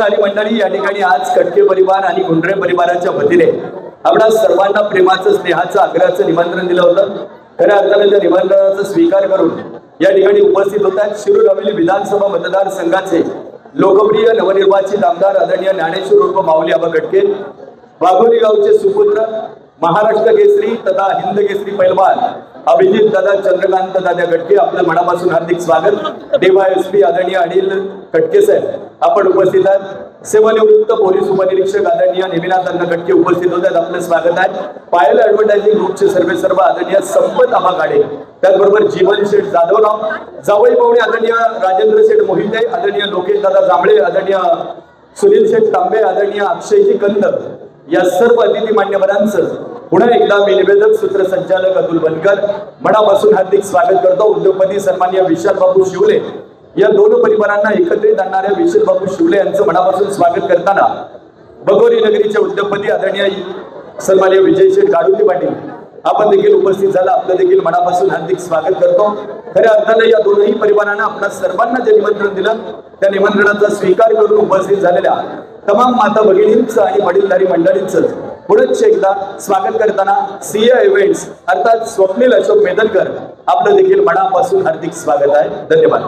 आणि मंडळी, या ठिकाणी आज कटके परिवार आणि गुंडरे परिवाराच्या वतीने आपल्या सर्वांना प्रेमाचं, स्नेहाचं, आग्रहाचं निमंत्रण दिलं होतं. खऱ्या अर्थाने त्या निमंत्रणाचा स्वीकार करून या ठिकाणी उपस्थित होतात शिरूर हवेली विधानसभा मतदारसंघाचे लोकप्रिय नवनिर्वाचित आमदार आदरणीय ज्ञानेश्वर उर्फ माऊली आबा कटके, वाघोली गावचे सुपुत्र, महाराष्ट्र केसरी तथा हिंद केसरी पैलवान अभिजित दादा चंद्रकांत दादा कटके, आपलं मनापासून हार्दिक स्वागत. डीवायएसपी आदरणीय अनिल कटके साहेब आपण उपस्थित आहात. सेवानिवृत्त पोलीस उपनिरीक्षक आदरणीय नेमिनाथ अण्णा कटके उपस्थित होते, आपलं स्वागत आहे. पायल ऍडव्हर्टायझिंग ग्रुपचे सर्व आदरणीय संपत आबा गाडे, त्याचबरोबर जीवन शेठ जाधवराव, जावई पाहुणे आदरणीय राजेंद्र शेठ मोहिते, आदरणीय लोकेश दादा जांभळे, आदरणीय सुनील शेठ तांबे, आदरणीय अक्षयजी कंद, या सर्व अतिथी मान्यवरांचं पुन्हा एकदा मी निवेदक सूत्रसंचालक अतुल बनकर मनापासून हार्दिक स्वागत करतो. उद्योगपती सन्माननीय विशाल बाबू शिवले, या दोन परिवारांना एकत्रित आणणाऱ्या विशाल बाबू शिवले यांचं मनापासून स्वागत करताना बगोरी नगरीचे उद्योगपती आदरणीय सन्माननीय विजय शेठ गाडुले पाटील आपण देखील उपस्थित झाला, आपलं देखील मनापासून हार्दिक स्वागत करतो. खऱ्या अर्थाने या दोनही परिवारांना आपल्या सर्वांना जे निमंत्रण दिलं त्या निमंत्रणाचा स्वीकार करून उपस्थित झालेल्या तमाम माता भगिनींचं आणि वडीलधारी मंडळींचं पुढेच एकदा स्वागत करताना सीए इव्हेंट्स अर्थात स्वप्नील अशोक मेदनकर आपलं देखील मनापासून हार्दिक स्वागत आहे. धन्यवाद.